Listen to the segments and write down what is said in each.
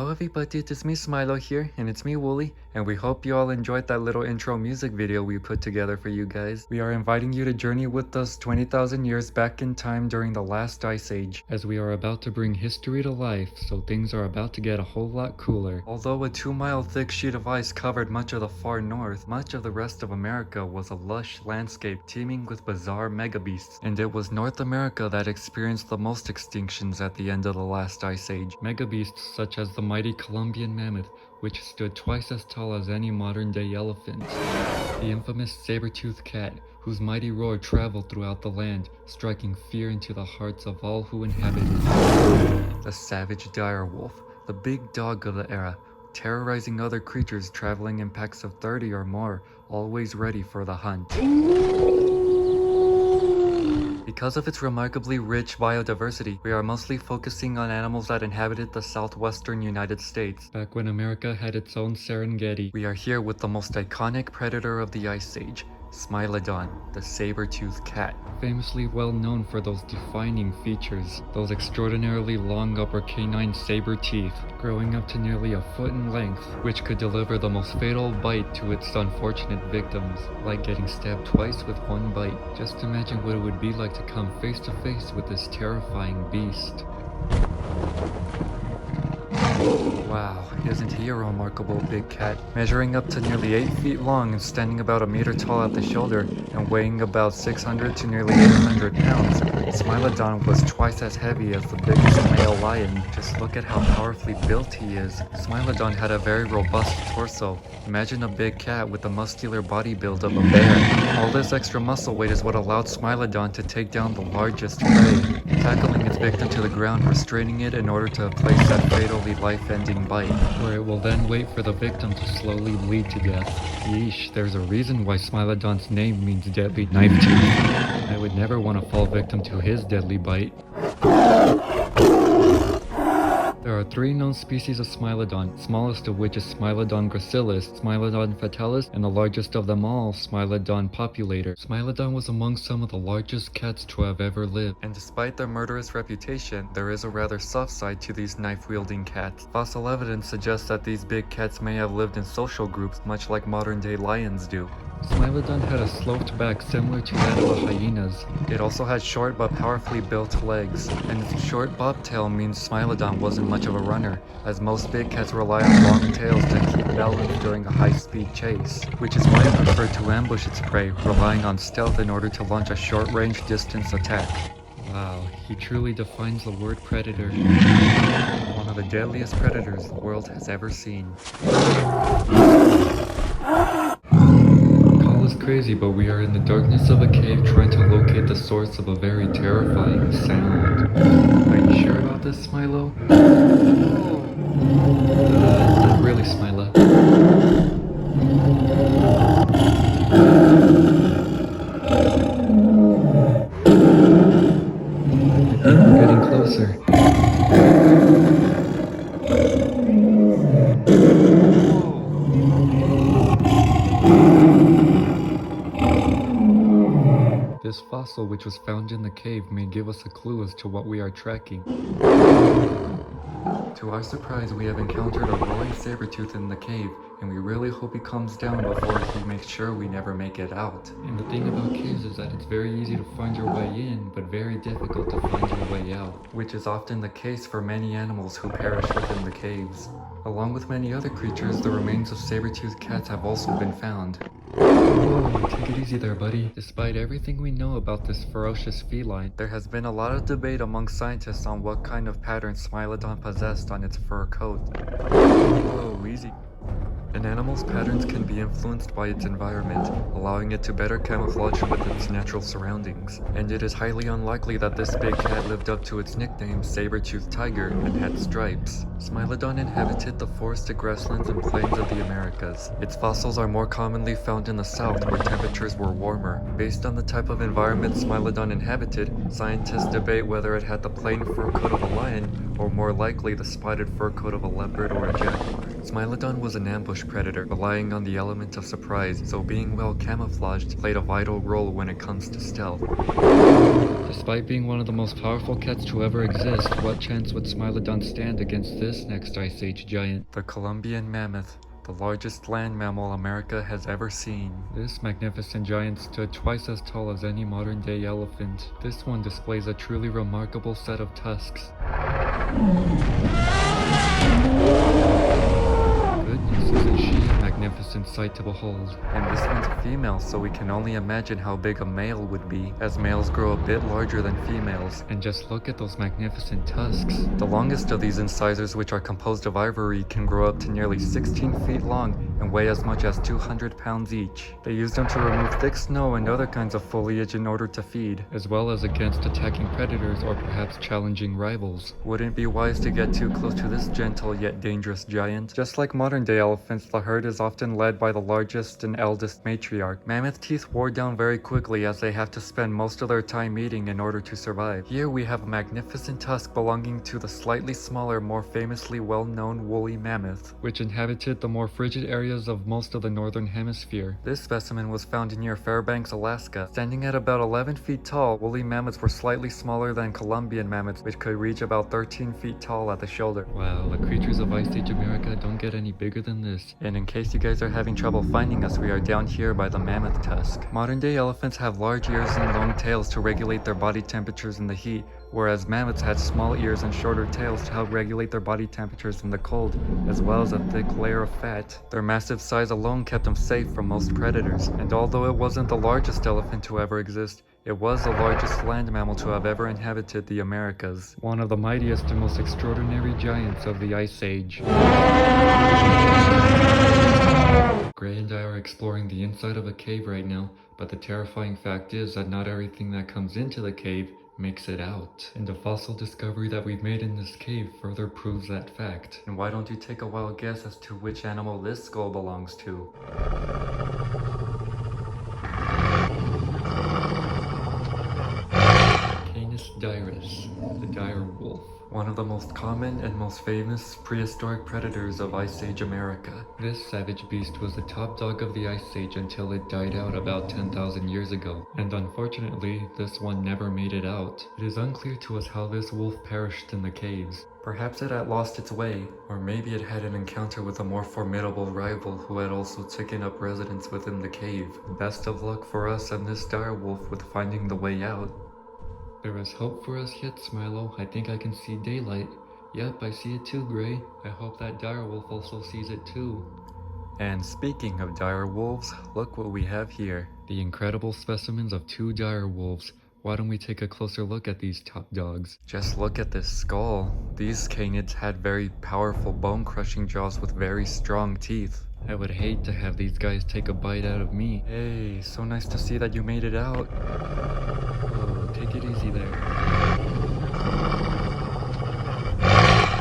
Hello everybody, it's me Smilo here, and it's me Wooly, and we hope you all enjoyed that little intro music video we put together for you guys. We are inviting you to journey with us 20,000 years back in time during the last Ice Age, as we are about to bring history to life, so things are about to get a whole lot cooler. Although a 2-mile thick sheet of ice covered much of the far north, much of the rest of America was a lush landscape teeming with bizarre megabeasts, and it was North America that experienced the most extinctions at the end of the last Ice Age. Megabeasts such as the mighty Columbian Mammoth, which stood twice as tall as any modern-day elephant. The infamous Saber-Toothed Cat, whose mighty roar traveled throughout the land, striking fear into the hearts of all who inhabit it. The savage direwolf, the big dog of the era, terrorizing other creatures traveling in packs of 30 or more, always ready for the hunt. Because of its remarkably rich biodiversity, we are mostly focusing on animals that inhabited the Southwestern United States. Back when America had its own Serengeti, we are here with the most iconic predator of the Ice Age, Smilodon, the saber-toothed cat. Famously well known for those defining features, those extraordinarily long upper canine saber teeth, growing up to nearly a foot in length, which could deliver the most fatal bite to its unfortunate victims, like getting stabbed twice with one bite. Just imagine what it would be like to come face to face with this terrifying beast. Wow, isn't he a remarkable big cat? Measuring up to nearly 8 feet long and standing about a meter tall at the shoulder and weighing about 600 to nearly 800 pounds, Smilodon was twice as heavy as the biggest male lion. Just look at how powerfully built he is. Smilodon had a very robust torso. Imagine a big cat with the muscular body build of a bear. All this extra muscle weight is what allowed Smilodon to take down the largest prey, tackling its victim to the ground, restraining it in order to place that fatally life-ending bite, where it will then wait for the victim to slowly bleed to death. Yeesh, there's a reason why Smilodon's name means deadly knife tooth. I would never want to fall victim to his deadly bite. There are 3 known species of Smilodon, smallest of which is Smilodon gracilis, Smilodon fatalis, and the largest of them all, Smilodon populator. Smilodon was among some of the largest cats to have ever lived, and despite their murderous reputation, there is a rather soft side to these knife-wielding cats. Fossil evidence suggests that these big cats may have lived in social groups, much like modern-day lions do. Smilodon had a sloped back similar to that of a hyena's. It also had short but powerfully built legs, and its short bobtail means Smilodon wasn't much of a runner, as most big cats rely on long tails to keep balance during a high-speed chase, which is why it preferred to ambush its prey, relying on stealth in order to launch a short-range distance attack. Wow, he truly defines the word predator. One of the deadliest predators the world has ever seen. Crazy, but we are in the darkness of a cave trying to locate the source of a very terrifying sound. Are you sure about this, Smilo? Really, Smilo? We're getting closer. This fossil, which was found in the cave, may give us a clue as to what we are tracking. To our surprise, we have encountered a roaring saber-tooth in the cave, and we really hope he calms down before he makes sure we never make it out. And the thing about caves is that it's very easy to find your way in, but very difficult to find your way out, which is often the case for many animals who perish within the caves. Along with many other creatures, the remains of saber-toothed cats have also been found. Whoa, take it easy there, buddy. Despite everything we know about this ferocious feline, there has been a lot of debate among scientists on what kind of pattern Smilodon possessed on its fur coat. Whoa, easy. An animal's patterns can be influenced by its environment, allowing it to better camouflage with its natural surroundings, and it is highly unlikely that this big cat lived up to its nickname saber-toothed tiger and had stripes. Smilodon inhabited the forested grasslands and plains of the Americas. Its fossils are more commonly found in the south, where temperatures were warmer. Based on the type of environment Smilodon inhabited, scientists debate whether it had the plain fur coat of a lion, or more likely the spotted fur coat of a leopard or a jaguar. Smilodon was an ambush predator, relying on the element of surprise, so being well camouflaged played a vital role when it comes to stealth. Despite being one of the most powerful cats to ever exist, what chance would Smilodon stand against this next Ice Age giant? The Columbian Mammoth, the largest land mammal America has ever seen. This magnificent giant stood twice as tall as any modern-day elephant. This one displays a truly remarkable set of tusks. Goodness, isn't she a magnificent sight to behold? And this one's a female, so we can only imagine how big a male would be, as males grow a bit larger than females. And just look at those magnificent tusks. The longest of these incisors, which are composed of ivory, can grow up to nearly 16 feet long and weigh as much as 200 pounds each. They use them to remove thick snow and other kinds of foliage in order to feed, as well as against attacking predators or perhaps challenging rivals. Wouldn't it be wise to get too close to this gentle yet dangerous giant? Just like modern-day elephants, the herd is often led by the largest and eldest matriarch. Mammoth teeth wore down very quickly as they have to spend most of their time eating in order to survive. Here we have a magnificent tusk belonging to the slightly smaller, more famously well-known woolly mammoth, which inhabited the more frigid areas of most of the northern hemisphere. This specimen was found near Fairbanks, Alaska. Standing at about 11 feet tall, woolly mammoths were slightly smaller than Columbian mammoths, which could reach about 13 feet tall at the shoulder. Wow, the creatures of Ice Age America don't get any bigger than this. And in case you guys are having trouble finding us, we are down here by the mammoth tusk. Modern-day elephants have large ears and long tails to regulate their body temperatures in the heat, whereas mammoths had small ears and shorter tails to help regulate their body temperatures in the cold, as well as a thick layer of fat. Their massive size alone kept them safe from most predators, and although it wasn't the largest elephant to ever exist, it was the largest land mammal to have ever inhabited the Americas. One of the mightiest and most extraordinary giants of the Ice Age. Gray and I are exploring the inside of a cave right now, but the terrifying fact is that not everything that comes into the cave makes it out. And the fossil discovery that we've made in this cave further proves that fact. And why don't you take a wild guess as to which animal this skull belongs to? Canis dirus, the dire wolf. One of the most common and most famous prehistoric predators of Ice Age America. This savage beast was the top dog of the Ice Age until it died out about 10,000 years ago. And unfortunately, this one never made it out. It is unclear to us how this wolf perished in the caves. Perhaps it had lost its way, or maybe it had an encounter with a more formidable rival who had also taken up residence within the cave. Best of luck for us and this dire wolf with finding the way out. There is hope for us yet, Smilo. I think I can see daylight. Yep, I see it too, Gray. I hope that dire wolf also sees it too. And speaking of dire wolves, look what we have here. The incredible specimens of two dire wolves. Why don't we take a closer look at these top dogs? Just look at this skull. These canids had very powerful bone-crushing jaws with very strong teeth. I would hate to have these guys take a bite out of me. Hey, so nice to see that you made it out. Oh, take it easy there.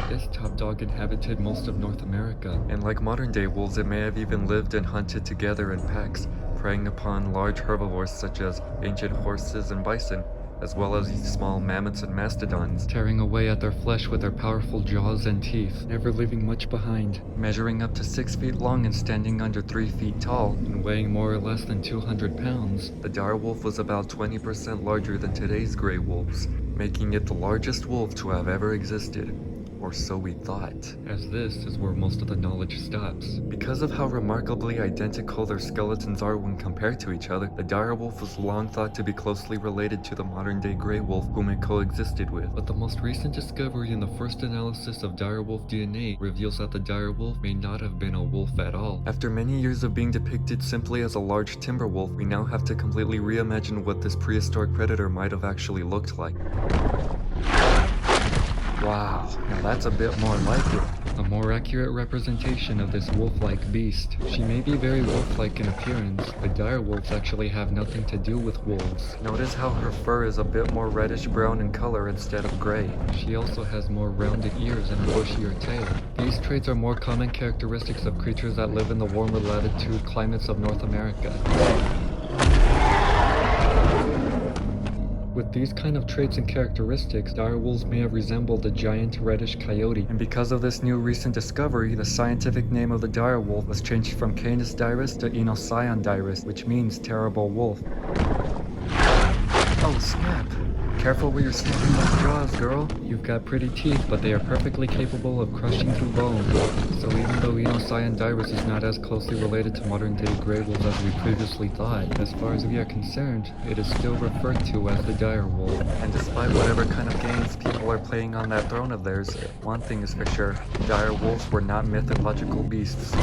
This top dog inhabited most of North America, and like modern-day wolves, it may have even lived and hunted together in packs, preying upon large herbivores such as ancient horses and bison, as well as small mammoths and mastodons, tearing away at their flesh with their powerful jaws and teeth, never leaving much behind. Measuring up to 6 feet long and standing under 3 feet tall, and weighing more or less than 200 pounds, the dire wolf was about 20% larger than today's gray wolves, making it the largest wolf to have ever existed. Or so we thought, as this is where most of the knowledge stops. Because of how remarkably identical their skeletons are when compared to each other, the dire wolf was long thought to be closely related to the modern-day gray wolf whom it coexisted with. But the most recent discovery in the first analysis of dire wolf DNA reveals that the dire wolf may not have been a wolf at all. After many years of being depicted simply as a large timber wolf, we now have to completely reimagine what this prehistoric predator might have actually looked like. Wow, now that's a bit more like it. A more accurate representation of this wolf-like beast. She may be very wolf-like in appearance, but dire wolves actually have nothing to do with wolves. Notice how her fur is a bit more reddish-brown in color instead of gray. She also has more rounded ears and a bushier tail. These traits are more common characteristics of creatures that live in the warmer latitude climates of North America. With these kind of traits and characteristics, direwolves may have resembled a giant reddish coyote, and because of this new recent discovery, the scientific name of the direwolf was changed from Canis dirus to Enosion dirus, which means terrible wolf. Oh snap! Careful where you're snapping those jaws, girl. You've got pretty teeth, but they are perfectly capable of crushing through bone. So even though Enosion dirus is not as closely related to modern-day gray wolves as we previously thought, as far as we are concerned, it is still referred to as the direwolf. And despite whatever kind of games people are playing on that throne of theirs, one thing is for sure, direwolves were not mythological beasts.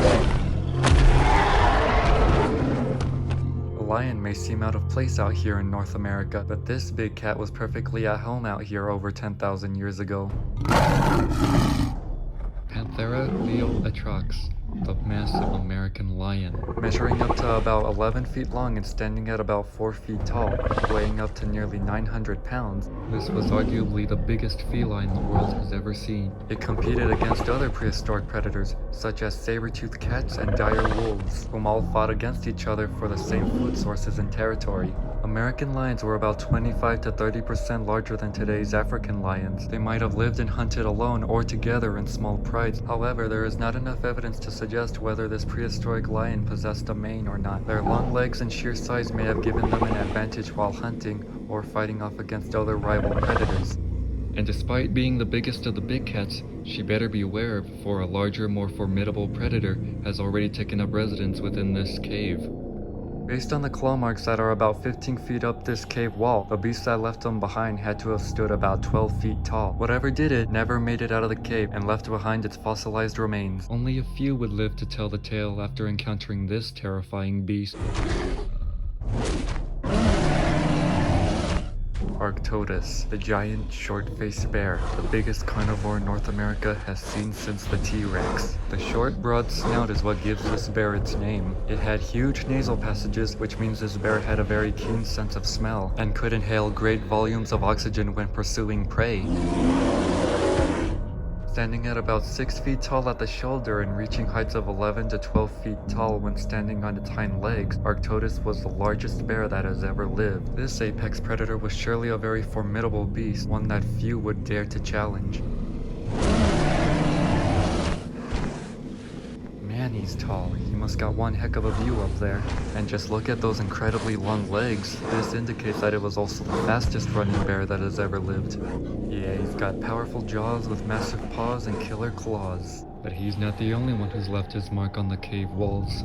A lion may seem out of place out here in North America, but this big cat was perfectly at home out here over 10,000 years ago. Panthera leoatrox, the massive American lion. Measuring up to about 11 feet long and standing at about 4 feet tall, weighing up to nearly 900 pounds, this was arguably the biggest feline the world has ever seen. It competed against other prehistoric predators, such as saber-toothed cats and dire wolves, whom all fought against each other for the same food sources and territory. American lions were about 25 to 30% larger than today's African lions. They might have lived and hunted alone or together in small prides. However, there is not enough evidence to suggest whether this prehistoric lion possessed a mane or not. Their long legs and sheer size may have given them an advantage while hunting or fighting off against other rival predators. And despite being the biggest of the big cats, she better beware, for a larger, more formidable predator has already taken up residence within this cave. Based on the claw marks that are about 15 feet up this cave wall, the beast that left them behind had to have stood about 12 feet tall. Whatever did it never made it out of the cave and left behind its fossilized remains. Only a few would live to tell the tale after encountering this terrifying beast. Arctodus, the giant short-faced bear, the biggest carnivore North America has seen since the T-Rex. The short, broad snout is what gives this bear its name. It had huge nasal passages, which means this bear had a very keen sense of smell, and could inhale great volumes of oxygen when pursuing prey. Standing at about 6 feet tall at the shoulder and reaching heights of 11 to 12 feet tall when standing on its hind legs, Arctodus was the largest bear that has ever lived. This apex predator was surely a very formidable beast, one that few would dare to challenge. Man, he's tall. He must got one heck of a view up there. And just look at those incredibly long legs. This indicates that it was also the fastest running bear that has ever lived. Yeah, he's got powerful jaws with massive paws and killer claws. But he's not the only one who's left his mark on the cave walls.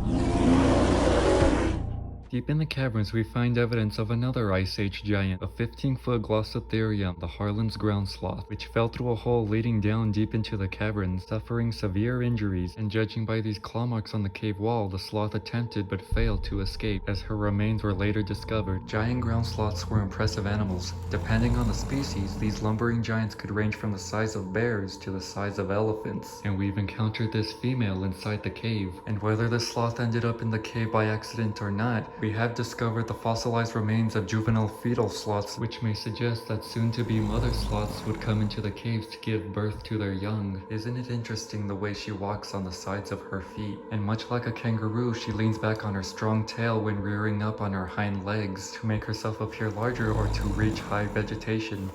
Deep in the caverns, we find evidence of another Ice Age giant, a 15-foot Glossotherium, the Harlan's ground sloth, which fell through a hole leading down deep into the caverns, suffering severe injuries, and judging by these claw marks on the cave wall, the sloth attempted but failed to escape, as her remains were later discovered. Giant ground sloths were impressive animals. Depending on the species, these lumbering giants could range from the size of bears to the size of elephants. And we've encountered this female inside the cave. And whether the sloth ended up in the cave by accident or not, we have discovered the fossilized remains of juvenile fetal sloths, which may suggest that soon-to-be mother sloths would come into the caves to give birth to their young. Isn't it interesting the way she walks on the sides of her feet? And much like a kangaroo, she leans back on her strong tail when rearing up on her hind legs to make herself appear larger or to reach high vegetation.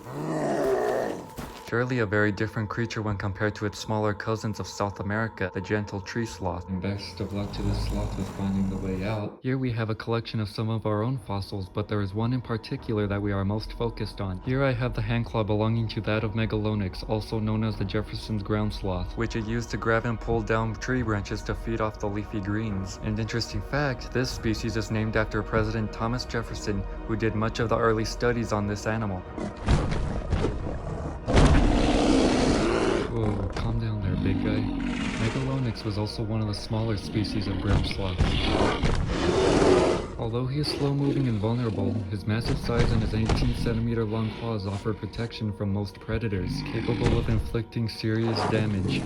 Surely a very different creature when compared to its smaller cousins of South America, the gentle tree sloth. And best of luck to this sloth with finding the way out. Here we have a collection of some of our own fossils, but there is one in particular that we are most focused on. Here I have the hand claw belonging to that of Megalonyx, also known as the Jefferson's ground sloth, which it used to grab and pull down tree branches to feed off the leafy greens. And interesting fact, this species is named after President Thomas Jefferson, who did much of the early studies on this animal. Whoa, calm down there, big guy. Megalonyx was also one of the smaller species of ground sloths. Although he is slow-moving and vulnerable, his massive size and his 18-centimeter long claws offer protection from most predators, capable of inflicting serious damage.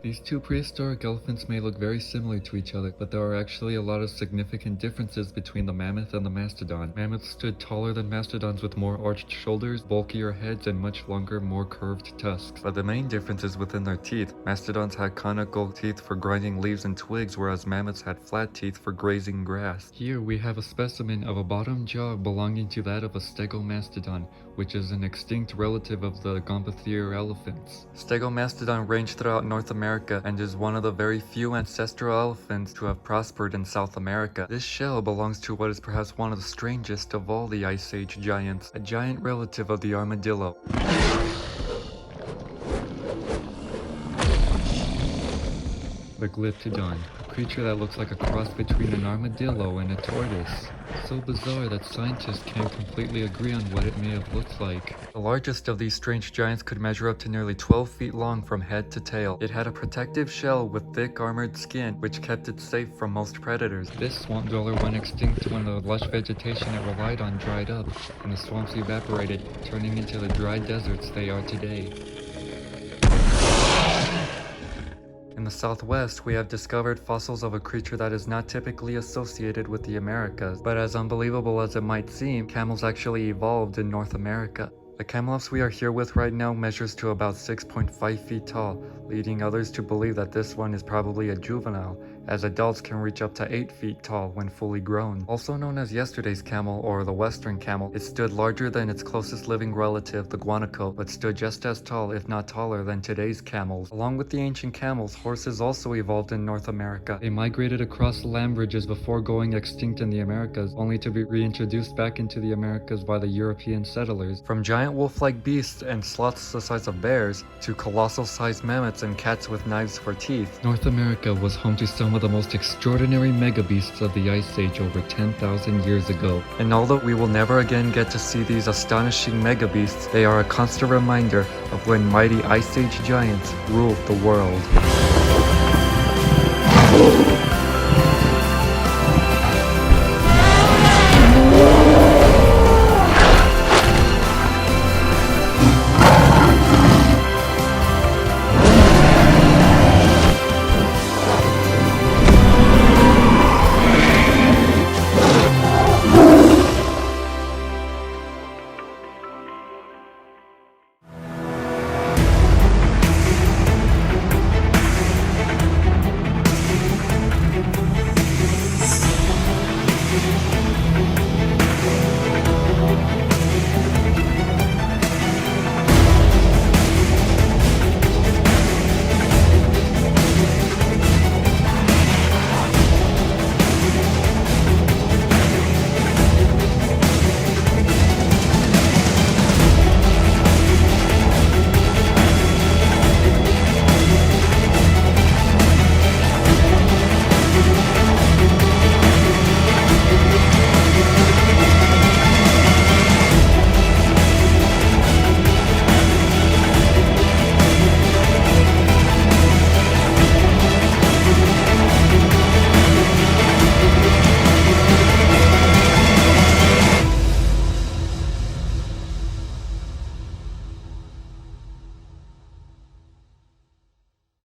These two prehistoric elephants may look very similar to each other, but there are actually a lot of significant differences between the mammoth and the mastodon. Mammoths stood taller than mastodons with more arched shoulders, bulkier heads, and much longer, more curved tusks. But the main difference is within their teeth. Mastodons had conical teeth for grinding leaves and twigs, whereas mammoths had flat teeth for grazing grass. Here we have a specimen of a bottom jaw belonging to that of a stegomastodon, which is an extinct relative of the gomphothere elephants. Stegomastodon ranged throughout North America and is one of the very few ancestral elephants to have prospered in South America. This shell belongs to what is perhaps one of the strangest of all the Ice Age giants, a giant relative of the armadillo. The Glyptodon, a creature that looks like a cross between an armadillo and a tortoise. So bizarre that scientists can't completely agree on what it may have looked like. The largest of these strange giants could measure up to nearly 12 feet long from head to tail. It had a protective shell with thick armored skin, which kept it safe from most predators. This swamp dweller went extinct when the lush vegetation it relied on dried up, and the swamps evaporated, turning into the dry deserts they are today. In the Southwest, we have discovered fossils of a creature that is not typically associated with the Americas, but as unbelievable as it might seem, camels actually evolved in North America. The camelops we are here with right now measures to about 6.5 feet tall, leading others to believe that this one is probably a juvenile, as adults can reach up to 8 feet tall when fully grown. Also known as yesterday's camel or the western camel, it stood larger than its closest living relative, the guanaco, but stood just as tall, if not taller, than today's camels. Along with the ancient camels, horses also evolved in North America. They migrated across the land bridges before going extinct in the Americas, only to be reintroduced back into the Americas by the European settlers. From giant wolf-like beasts and sloths the size of bears, to colossal-sized mammoths and cats with knives for teeth, North America was home to some of the most extraordinary megabeasts of the Ice Age over 10,000 years ago. And although we will never again get to see these astonishing megabeasts, they are a constant reminder of when mighty Ice Age giants ruled the world.